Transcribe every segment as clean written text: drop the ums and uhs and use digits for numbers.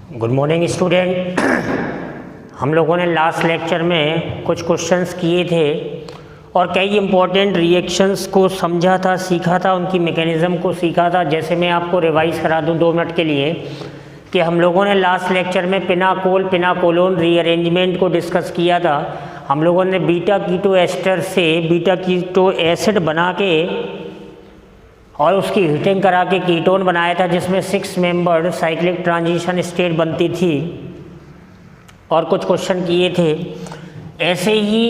Good morning student. हम लोगों ने लास्ट लेक्चर में कुछ क्वेश्चंस किए थे और कई इम्पोर्टेंट रिएक्शंस को समझा था, सीखा था, उनकी मैकेनिज़्म को सीखा था। जैसे मैं आपको रिवाइज़ करा दूं 2 मिनट के लिए कि हम लोगों ने लास्ट लेक्चर में पिनाकोलोन रीअरेंजमेंट को डिस्कस किया था। हम लोगों ने बीटा कीटो एस्टर से बीटा कीटो एसिड बना के और उसकी हीटिंग करा के कीटोन बनाया था, जिसमें 6 मेंबर्ड साइक्लिक ट्रांजिशन स्टेट बनती थी और कुछ क्वेश्चन किए थे। ऐसे ही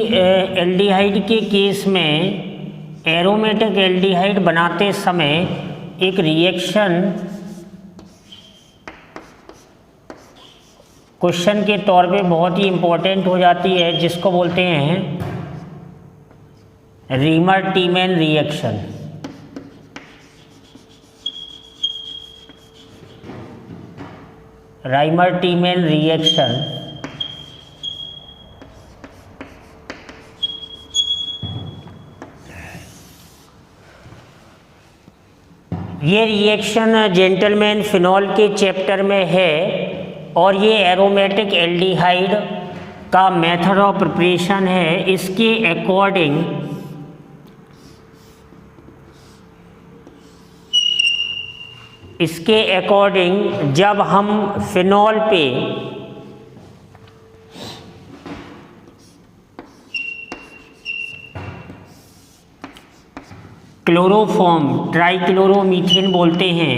एल्डिहाइड के केस में एरोमेटिक एल्डिहाइड बनाते समय एक रिएक्शन क्वेश्चन के तौर पे बहुत ही इम्पोर्टेंट हो जाती है, जिसको बोलते हैं रीमर-टीमैन रिएक्शन। राइमर-टीमैन रिएक्शन ये रिएक्शन जेंटलमैन फिनॉल के चैप्टर में है और ये एरोमेटिक एल्डिहाइड का मेथड ऑफ प्रिपरेशन है। इसके अकॉर्डिंग जब हम फिनॉल पे क्लोरोफॉर्म ट्राइक्लोरोमीथेन बोलते हैं,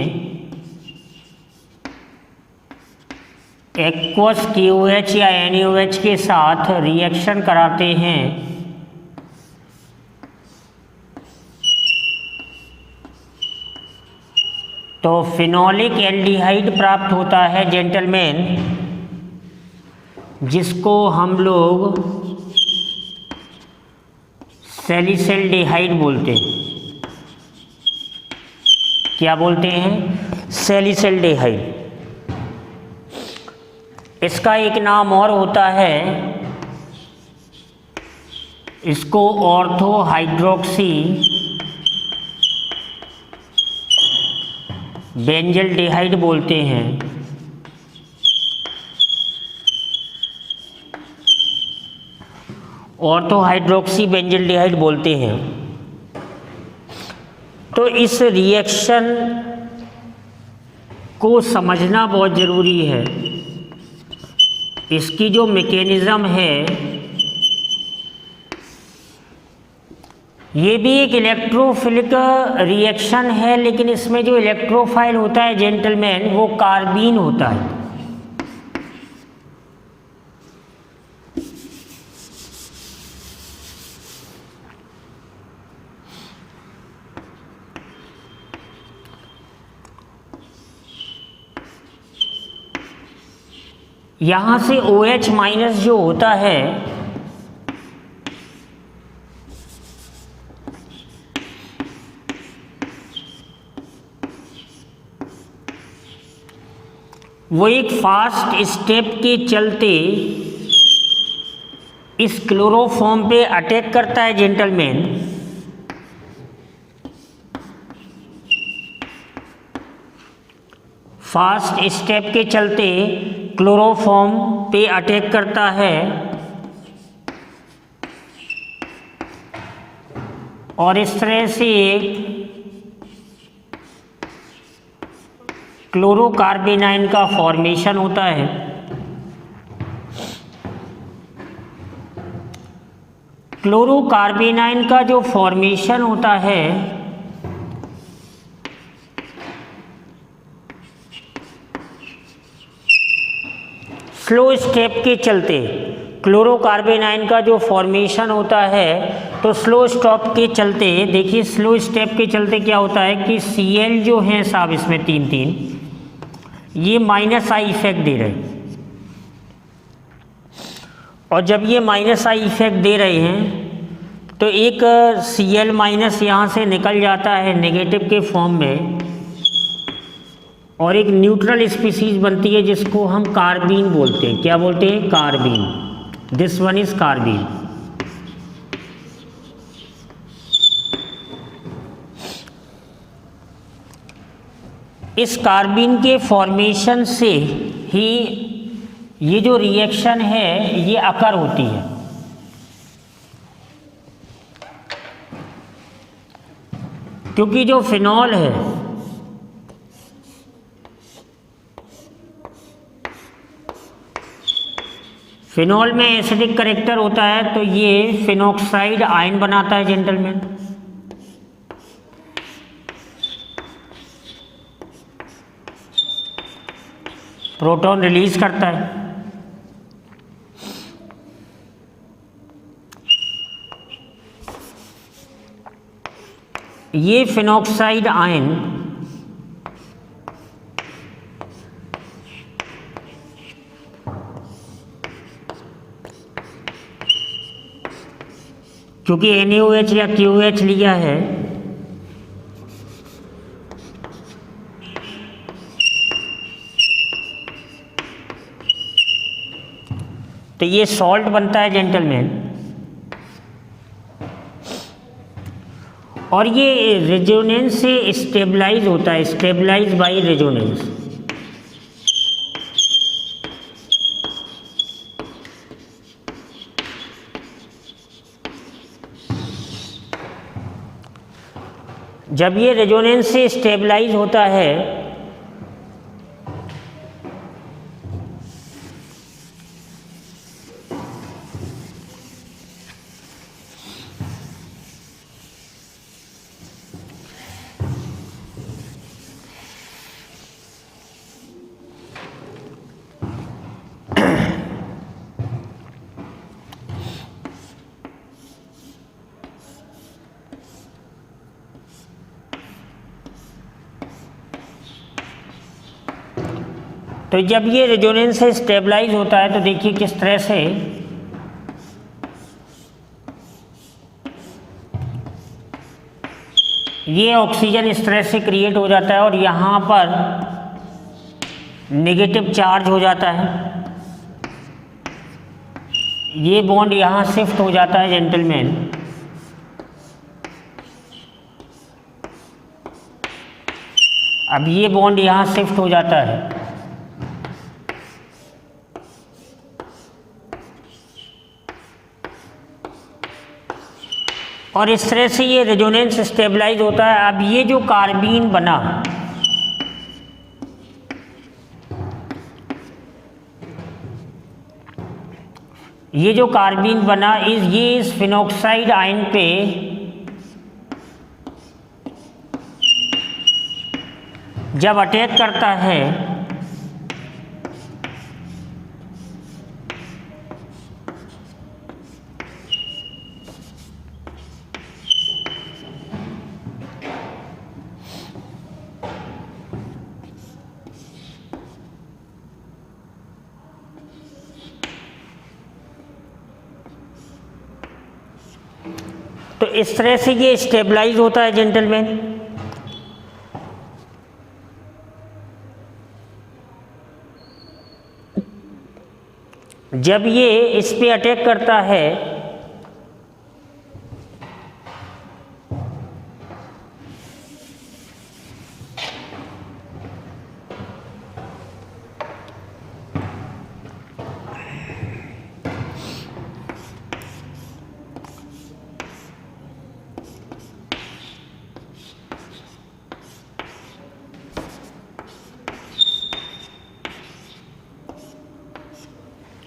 एक्वस KOH या NaOH के साथ रिएक्शन कराते हैं तो फिनोलिक एल्डिहाइड प्राप्त होता है जेंटलमैन, जिसको हम लोग सैलिसिल्डिहाइड बोलते हैं। क्या बोलते हैं? सैलिसिल्डिहाइड। इसका एक नाम और होता है, इसको ऑर्थो हाइड्रोक्सी बेंजल्डिहाइड बोलते हैं। ऑर्थो हाइड्रोक्सी बेंजल्डिहाइड बोलते हैं। तो इस रिएक्शन को समझना बहुत ज़रूरी है। इसकी जो मैकेनिज़्म है ये भी एक इलेक्ट्रोफिलिक रिएक्शन है, लेकिन इसमें जो इलेक्ट्रोफाइल होता है जेंटलमैन वो कार्बीन होता है। यहाँ से OH माइनस जो होता है वो एक फास्ट स्टेप के चलते इस क्लोरोफॉर्म पे अटैक करता है जेंटलमैन। फास्ट स्टेप के चलते क्लोरोफॉर्म पे अटैक करता है और इस तरह से क्लोरोकार्बेनाइन का फॉर्मेशन होता है। क्लोरोकार्बेनाइन का जो फॉर्मेशन होता है स्लो स्टेप के चलते, क्लोरोकार्बेनाइन का जो फॉर्मेशन होता है तो स्लो स्टॉप के चलते, देखिए स्लो स्टेप के चलते क्या होता है कि Cl जो हैं साहब इसमें 3 ये -I इफेक्ट दे रहे हैं और जब ये -I इफेक्ट दे रहे हैं तो एक Cl- यहाँ से निकल जाता है नेगेटिव के फॉर्म में और एक न्यूट्रल स्पीसीज बनती है जिसको हम कार्बीन बोलते हैं। क्या बोलते हैं? Carbene. This one is carbene. इस कार्बीन के फॉर्मेशन से ही ये जो रिएक्शन है ये अकर होती है। क्योंकि जो फिनॉल है फिनॉल में एसिडिक करेक्टर होता है, तो ये फिनॉक्साइड आयन बनाता है जेंटलमैन। प्रोटॉन रिलीज करता है। ये फिनॉक्साइड आयन क्योंकि NaOH या KOH लिया है, तो ये सॉल्ट बनता है जेंटलमैन। और ये रेजोनेंस से स्टेबलाइज होता है, स्टेबलाइज बाय रेजोनेंस। जब ये रेजोनेंस से स्टेबलाइज होता है तो जब ये रेजोनेंस से स्टेबलाइज होता है तो देखिए किस तरह से ये ऑक्सीजन इस तरह से क्रिएट हो जाता है और यहाँ पर नेगेटिव चार्ज हो जाता है। ये बॉन्ड यहाँ शिफ्ट हो जाता है जेंटलमैन। अब ये बॉन्ड यहाँ शिफ्ट हो जाता है और इस तरह से ये रेजोनेंस स्टेबलाइज होता है। अब ये जो कार्बीन बना, ये जो कार्बीन बना ये इस फिनॉक्साइड आयन पे जब अटैक करता है तो इस तरह से ये स्टेबलाइज होता है जेंटलमैन। जब ये इस पे अटैक करता है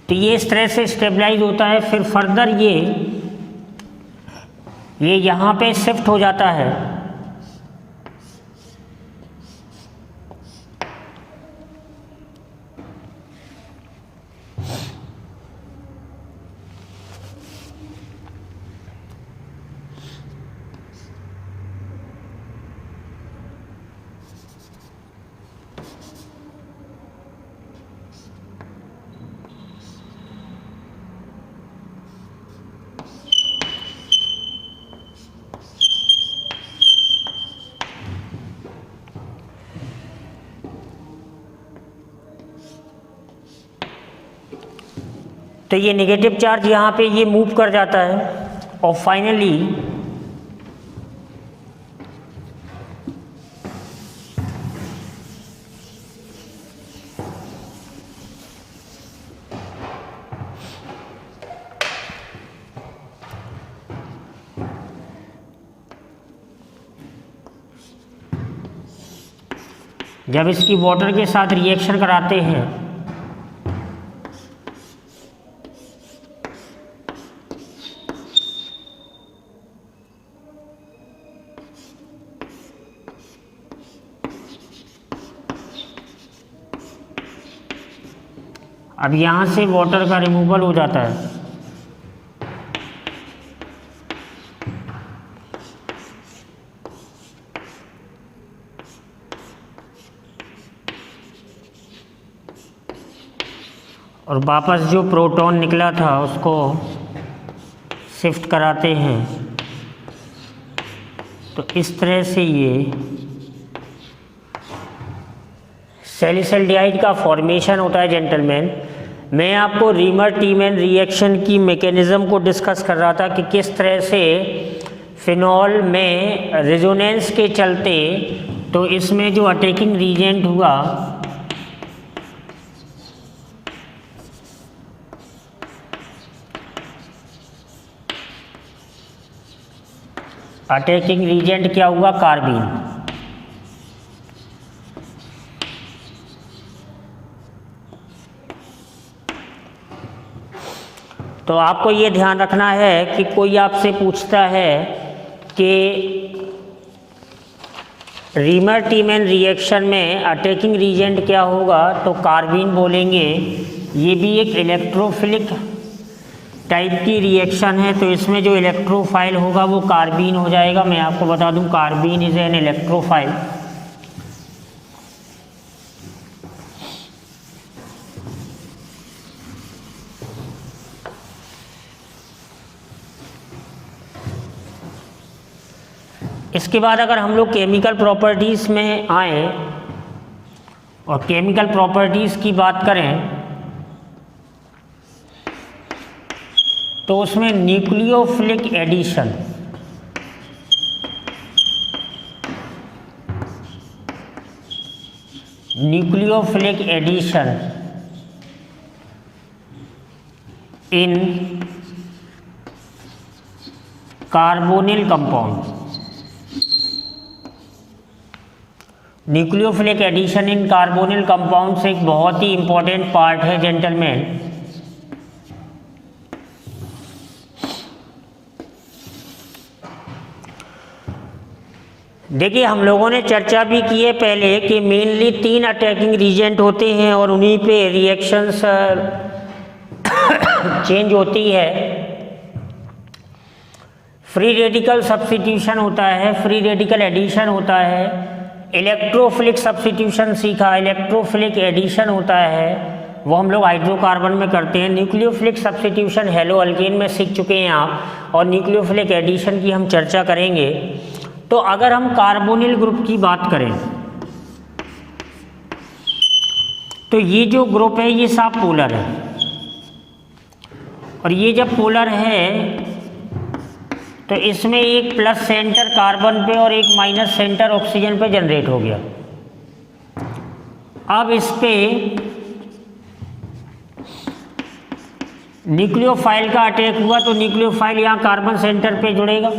तो ये इस तरह से स्टेबलाइज होता है। फिर फर्दर ये यहाँ पे शिफ्ट हो जाता है तो ये नेगेटिव चार्ज यहाँ पे ये मूव कर जाता है और फाइनली जब इसकी वाटर के साथ रिएक्शन कराते हैं अब यहाँ से वाटर का रिमूवल हो जाता है। और वापस जो प्रोटॉन निकला था उसको शिफ्ट कराते हैं। तो इस तरह से ये सैलिसल्डिहाइड का फॉर्मेशन होता है जेंटलमैन। मैं आपको रीमर टीमैन रिएक्शन की मैकेनिज़्म को डिस्कस कर रहा था कि किस तरह से फिनॉल में रेजोनेंस के चलते तो इसमें जो अटैकिंग रीजेंट हुआ अटैकिंग रीजेंट क्या हुआ, कार्बीन। तो आपको ये ध्यान रखना है कि कोई आपसे पूछता है कि रीमर टीमैन रिएक्शन में अटैकिंग रीजेंट क्या होगा, तो कार्बीन बोलेंगे। ये भी एक इलेक्ट्रोफिलिक टाइप की रिएक्शन है, तो इसमें जो इलेक्ट्रोफाइल होगा वो कार्बीन हो जाएगा। मैं आपको बता दूं कार्बीन इज एन इलेक्ट्रोफाइल। इसके बाद अगर हम लोग केमिकल प्रॉपर्टीज़ में आए और केमिकल प्रॉपर्टीज़ की बात करें तो उसमें nucleophilic addition, nucleophilic addition in carbonyl compound, nucleophilic addition in carbonyl compounds एक बहुत ही इंपॉर्टेंट पार्ट है जेंटलमैन। देखिए हम लोगों ने चर्चा भी की है पहले कि मेनली 3 अटैकिंग रीजेंट होते हैं और उन्हीं पे रिएक्शंस चेंज होती है। फ्री रेडिकल सब्स्टिट्यूशन होता है, फ्री रेडिकल एडिशन होता है, इलेक्ट्रोफिलिक सब्स्टिट्यूशन सीखा, इलेक्ट्रोफिलिक एडिशन होता है, वो हम लोग हाइड्रोकार्बन में करते हैं। न्यूक्लियोफिलिक सब्स्टिट्यूशन हेलो अल्केन में सीख चुके हैं आप, और न्यूक्लियोफिलिक एडिशन की हम चर्चा करेंगे। तो अगर हम कार्बोनिल ग्रुप की बात करें तो ये जो ग्रुप है ये सब पोलर है, और ये जब पोलर है तो इसमें एक प्लस सेंटर कार्बन पे और एक माइनस सेंटर ऑक्सीजन पे जनरेट हो गया। अब इस पे न्यूक्लियोफाइल का अटैक हुआ तो न्यूक्लियोफाइल यहाँ कार्बन सेंटर पे जुड़ेगा,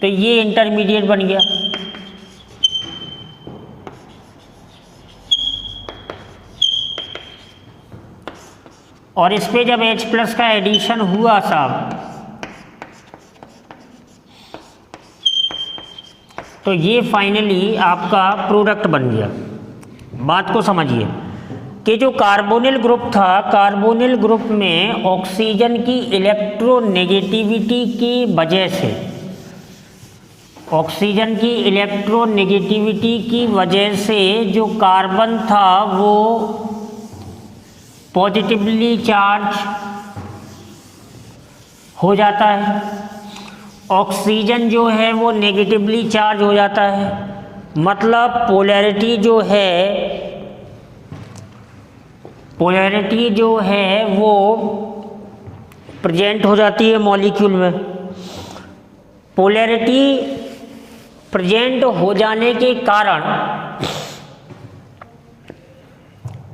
तो ये इंटरमीडिएट बन गया। और इस पे जब H+ का एडिशन हुआ साहब तो ये फाइनली आपका प्रोडक्ट बन गया। बात को समझिए कि जो कार्बोनिल ग्रुप था, कार्बोनिल ग्रुप में ऑक्सीजन की इलेक्ट्रोनेगेटिविटी की वजह से, ऑक्सीजन की इलेक्ट्रोनेगेटिविटी की वजह से जो कार्बन था वो पॉजिटिवली चार्ज हो जाता है, ऑक्सीजन जो है वो नेगेटिवली चार्ज हो जाता है। मतलब पोलैरिटी जो है वो प्रेजेंट हो जाती है मॉलिक्यूल में। पोलैरिटी प्रेजेंट हो जाने के कारण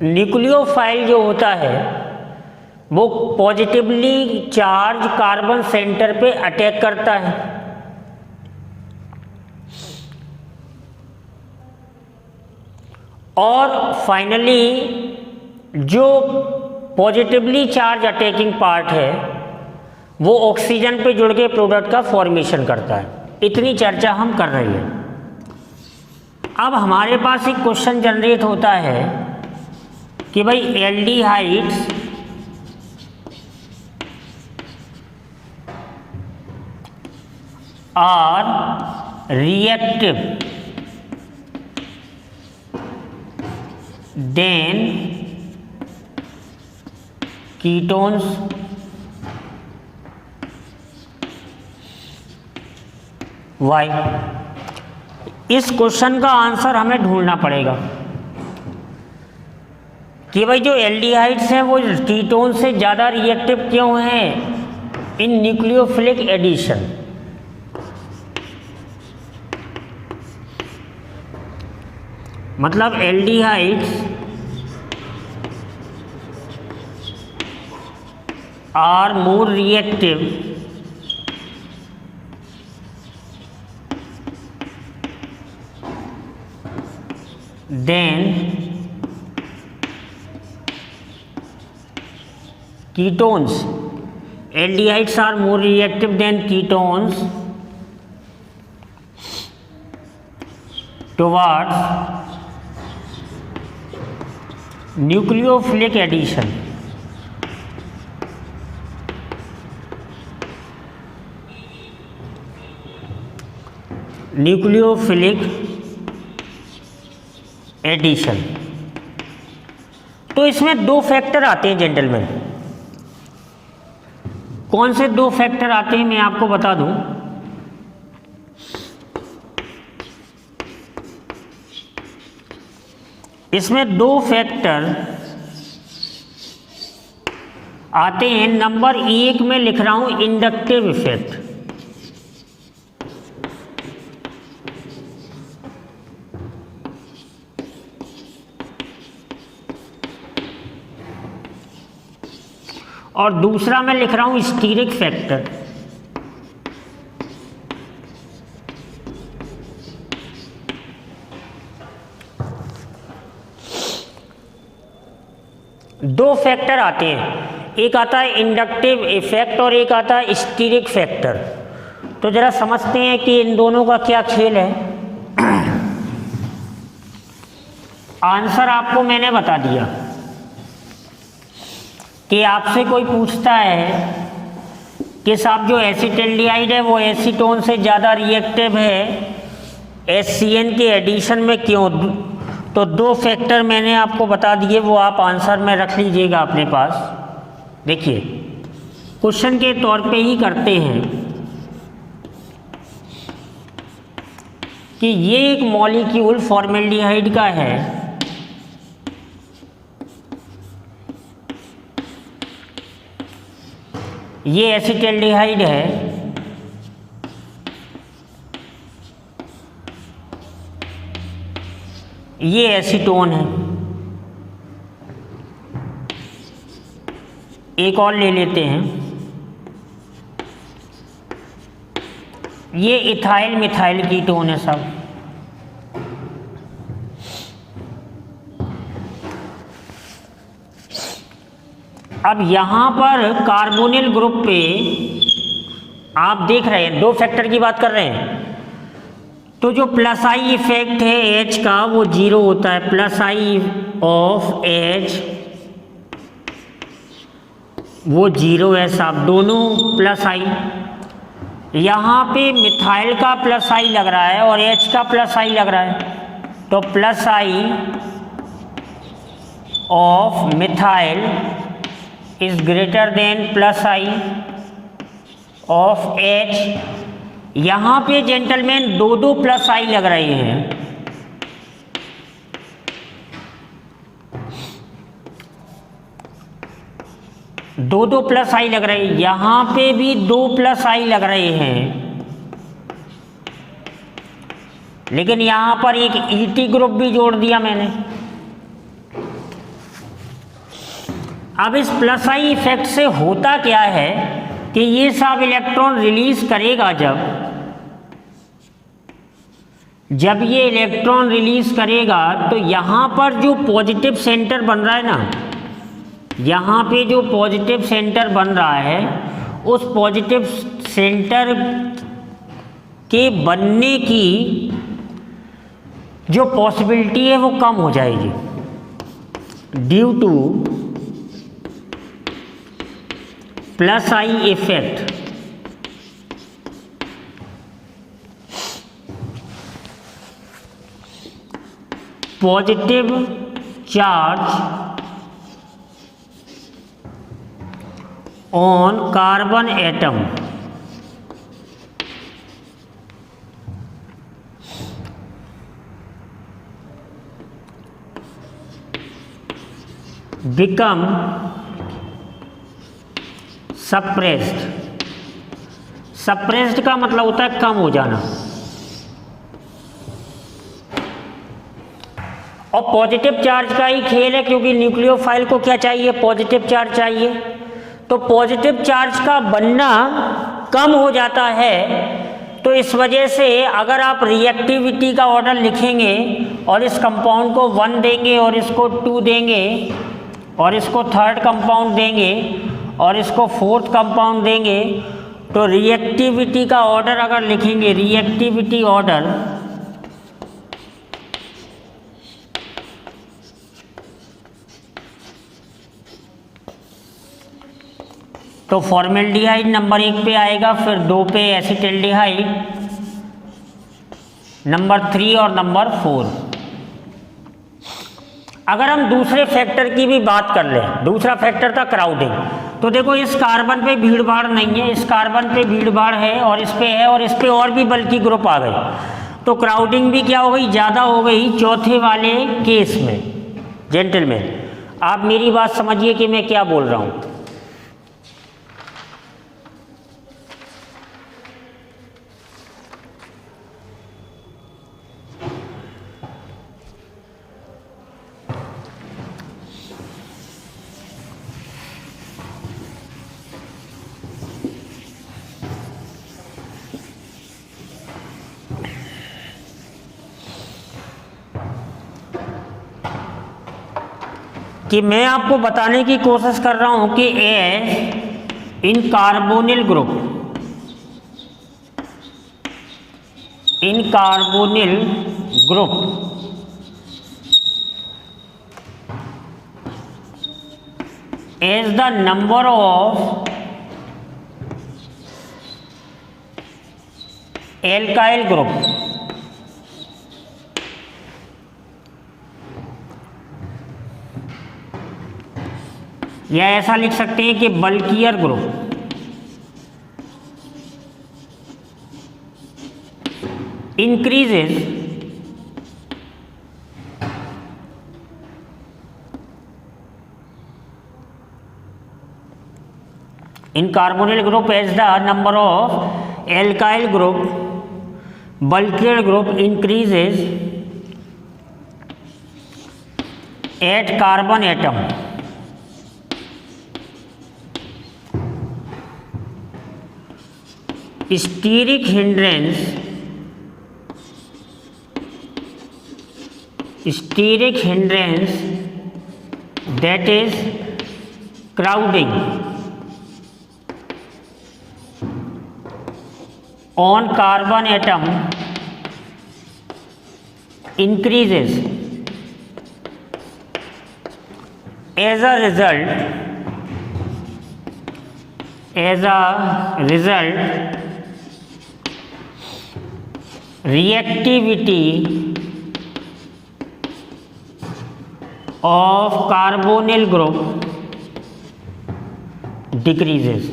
न्यूक्लियोफाइल जो होता है वो पॉजिटिवली चार्ज कार्बन सेंटर पे अटैक करता है। और फाइनली जो पॉजिटिवली चार्ज अटैकिंग पार्ट है वो ऑक्सीजन पे जुड़ के प्रोडक्ट का फॉर्मेशन करता है। इतनी चर्चा हम कर रहे हैं। अब हमारे पास एक क्वेश्चन जनरेट होता है कि भाई aldehydes are reactive than ketones why. इस क्वेश्चन का आंसर हमें ढूंढना पड़ेगा कि भाई जो एल्डिहाइड्स हैं वो कीटोन से ज़्यादा रिएक्टिव क्यों हैं इन न्यूक्लियोफिलिक एडिशन। मतलब aldehydes are more reactive than ketones. Aldehydes are more reactive than ketones towards nucleophilic addition. Nucleophilic addition. तो इसमें दो फैक्टर आते हैं जेंटलमैन। कौन से दो फैक्टर आते हैं मैं आपको बता दूं। इसमें दो फैक्टर आते हैं। नंबर 1 में लिख रहा हूं इंडक्टिव इफेक्ट। और दूसरा मैं लिख रहा हूं स्टीरिक फैक्टर। दो फैक्टर आते हैं, एक आता है इंडक्टिव इफेक्ट और एक आता है स्टीरिक फैक्टर। तो जरा समझते हैं कि इन दोनों का क्या खेल है। आंसर आपको मैंने बता दिया कि आपसे कोई पूछता है कि साहब जो एसिटाल्डिहाइड है वो एसीटोन से ज़्यादा रिएक्टिव है HCN के एडिशन में क्यों। तो दो फैक्टर मैंने आपको बता दिए, वो आप आंसर में रख लीजिएगा अपने पास। देखिए क्वेश्चन के तौर पे ही करते हैं कि ये एक मॉलिक्यूल फॉर्मेल्डिहाइड का है, ये एसिटाल्डिहाइड है, ये एसीटोन है। एक और ले लेते हैं, ये इथाइल मिथाइल कीटोन है सब। अब यहाँ पर कार्बोनिल ग्रुप पे आप देख रहे हैं, दो फैक्टर की बात कर रहे हैं, तो जो प्लस आई इफेक्ट है H का वो 0 होता है। प्लस आई ऑफ H वो 0 है साहब, दोनों प्लस आई। यहाँ पे मिथाइल का प्लस आई लग रहा है और H का प्लस आई लग रहा है, तो plus I of methyl is greater than plus I of H। यहाँ पे जेंटलमैन दो दो प्लस आई लग रहे हैं, दो दो प्लस आई लग रहे हैं, यहाँ पे भी दो प्लस आई लग रहे हैं, लेकिन यहाँ पर एक ET ग्रुप भी जोड़ दिया मैंने। अब इस प्लस आई इफेक्ट से होता क्या है कि जब ये इलेक्ट्रॉन रिलीज करेगा तो यहाँ पर जो पॉजिटिव सेंटर बन रहा है ना, यहाँ पे जो पॉजिटिव सेंटर बन रहा है, उस पॉजिटिव सेंटर के बनने की जो पॉसिबिलिटी है वो कम हो जाएगी due two plus I effect. Positive charge on carbon atom become suppressed। suppressed का मतलब होता है कम हो जाना। और पॉजिटिव चार्ज का ही खेल है, क्योंकि न्यूक्लियोफाइल को क्या चाहिए, पॉजिटिव चार्ज चाहिए। तो पॉजिटिव चार्ज का बनना कम हो जाता है, तो इस वजह से अगर आप रिएक्टिविटी का ऑर्डर लिखेंगे और इस कंपाउंड को 1 देंगे और इसको 2 देंगे और इसको 3rd कंपाउंड देंगे और इसको 4th कंपाउंड देंगे, तो रिएक्टिविटी का ऑर्डर अगर लिखेंगे, रिएक्टिविटी ऑर्डर, तो फॉर्मेल्डिहाइड नंबर 1 पे आएगा, फिर 2 पे एसिटल्डिहाइड, नंबर 3 और नंबर 4। अगर हम दूसरे फैक्टर की भी बात कर लें, दूसरा फैक्टर था क्राउडिंग। तो देखो इस कार्बन पे भीड़ भाड़ नहीं है, इस कार्बन पे भीड़ भाड़ है और इस पे है, और इस पे और भी बल्कि ग्रुप आ गए, तो क्राउडिंग भी क्या हो गई, ज़्यादा हो गई चौथे वाले केस में। जेंटलमैन, आप मेरी बात समझिए कि मैं क्या बोल रहा हूँ। कि मैं आपको बताने की कोशिश कर रहा हूं कि in carbonyl group, in carbonyl group as the number of alkyl group, या ऐसा लिख सकते हैं कि bulkier group, increases in carbonyl group as the number of alkyl group, bulkier group increases at carbon atom. Steric hindrance, steric hindrance that is crowding on carbon atom increases as a result reactivity of carbonyl group decreases।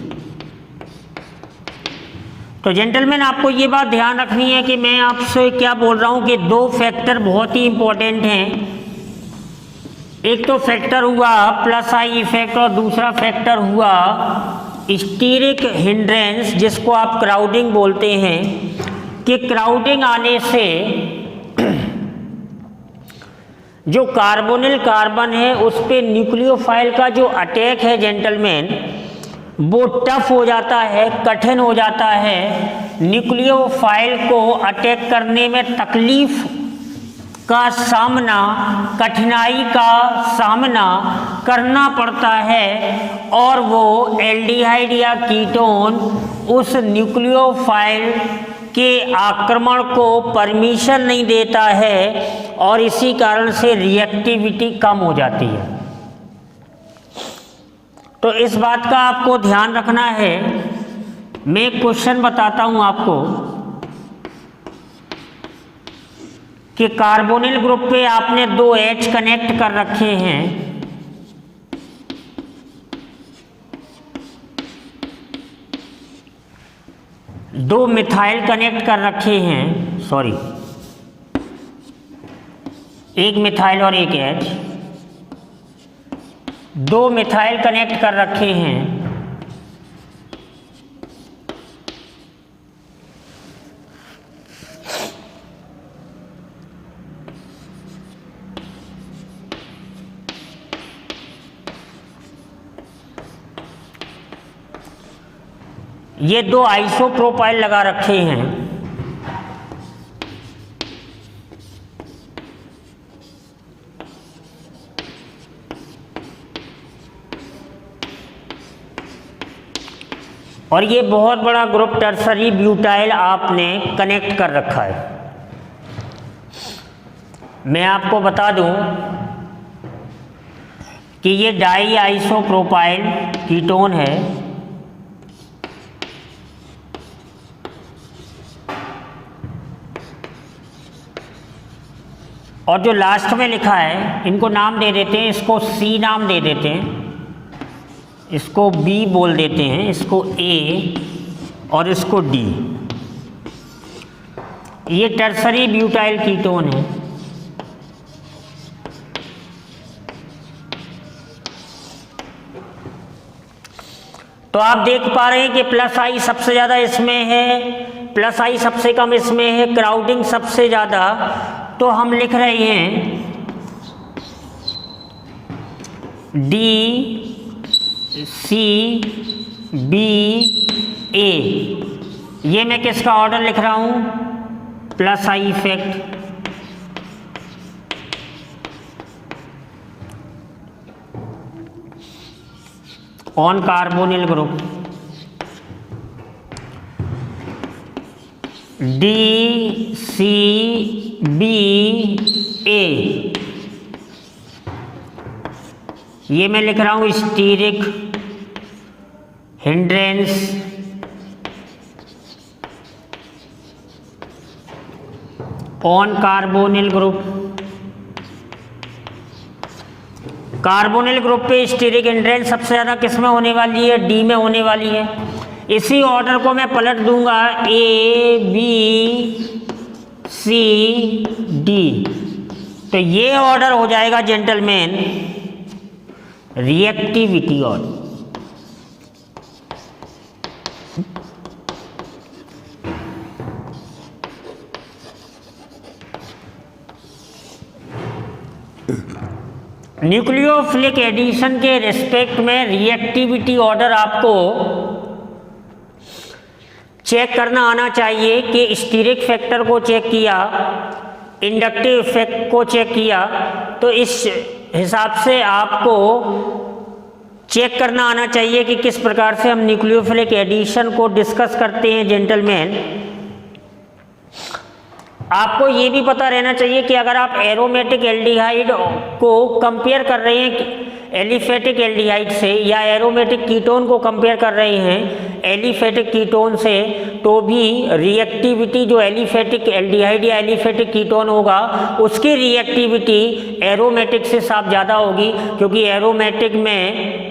तो gentleman, आपको ये बात ध्यान रखनी है कि मैं आपसे क्या बोल रहा हूँ कि दो फैक्टर बहुत ही इंपॉर्टेंट हैं। एक तो फैक्टर हुआ प्लस आई इफेक्ट और दूसरा फैक्टर हुआ स्टीरिक हिंड्रेंस, जिसको आप क्राउडिंग बोलते हैं। कि क्राउडिंग आने से जो कार्बोनिल कार्बन है उस पे न्यूक्लियोफाइल का जो अटैक है जेंटलमैन, वो टफ हो जाता है, कठिन हो जाता है, न्यूक्लियोफाइल को अटैक करने में तकलीफ का सामना, कठिनाई का सामना करना पड़ता है और वो एल्डिहाइड या कीटोन उस न्यूक्लियोफाइल के आक्रमण को परमिशन नहीं देता है और इसी कारण से रिएक्टिविटी कम हो जाती है। तो इस बात का आपको ध्यान रखना है। मैं एक क्वेश्चन बताता हूं आपको कि कार्बोनिल ग्रुप पे आपने 2 H कनेक्ट कर रखे हैं, दो मिथाइल कनेक्ट कर रखे हैं, सॉरी एक मिथाइल और एक H, 2 मिथाइल कनेक्ट कर रखे हैं, ये 2 आइसोप्रोपाइल लगा रखे हैं, और ये बहुत बड़ा ग्रुप टर्सरी ब्यूटाइल आपने कनेक्ट कर रखा है। मैं आपको बता दूं कि ये डाई आइसोप्रोपाइल कीटोन है और जो लास्ट में लिखा है इनको नाम दे देते हैं, इसको C नाम दे देते हैं, इसको B बोल देते हैं, इसको A और इसको D। ये टर्सरी ब्यूटाइल कीटोन है। तो आप देख पा रहे हैं कि प्लस I सबसे ज़्यादा इसमें है, प्लस I सबसे कम इसमें है, क्राउडिंग सबसे ज़्यादा। तो हम लिख रहे हैं D C B A। ये मैं किसका ऑर्डर लिख रहा हूं? Plus I effect. On carbonyl group D C B A। ये मैं लिख रहा हूं steric hindrance on carbonyl group. Carbonyl group पे स्टीरिक हिंड्रेंस सबसे ज़्यादा किस में होने वाली है? डी में होने वाली है। इसी ऑर्डर को मैं पलट दूंगा ए बी सी डी, तो ये ऑर्डर हो जाएगा gentleman reactivity order. Nucleophilic addition के रिस्पेक्ट में रिएक्टिविटी ऑर्डर आपको चेक करना आना चाहिए कि स्टीरिक फैक्टर को चेक किया, इंडक्टिव इफेक्ट को चेक किया, तो इस हिसाब से आपको चेक करना आना चाहिए कि किस प्रकार से हम न्यूक्लियोफिलिक एडिशन को डिस्कस करते हैं जेंटलमैन। आपको ये भी पता रहना चाहिए कि अगर आप एरोमेटिक एल्डिहाइड को कंपेयर कर रहे हैं एलिफेटिक एल्डिहाइड से या एरोमेटिक कीटोन को कंपेयर कर रहे हैं एलिफेटिक कीटोन से, तो भी रिएक्टिविटी जो एलिफेटिक एल्डिहाइड या एलिफेटिक कीटोन होगा उसकी रिएक्टिविटी एरोमेटिक से साफ ज़्यादा होगी, क्योंकि एरोमेटिक में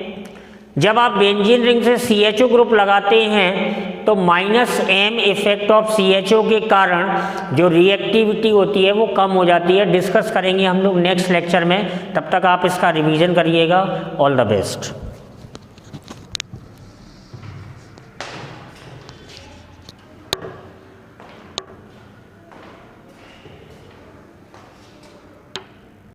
जब आप बेंजीन रिंग से CHO ग्रुप लगाते हैं तो -M इफेक्ट ऑफ CHO के कारण जो रिएक्टिविटी होती है वो कम हो जाती है। डिस्कस करेंगे हम लोग नेक्स्ट लेक्चर में, तब तक आप इसका रिवीजन करिएगा। All the best.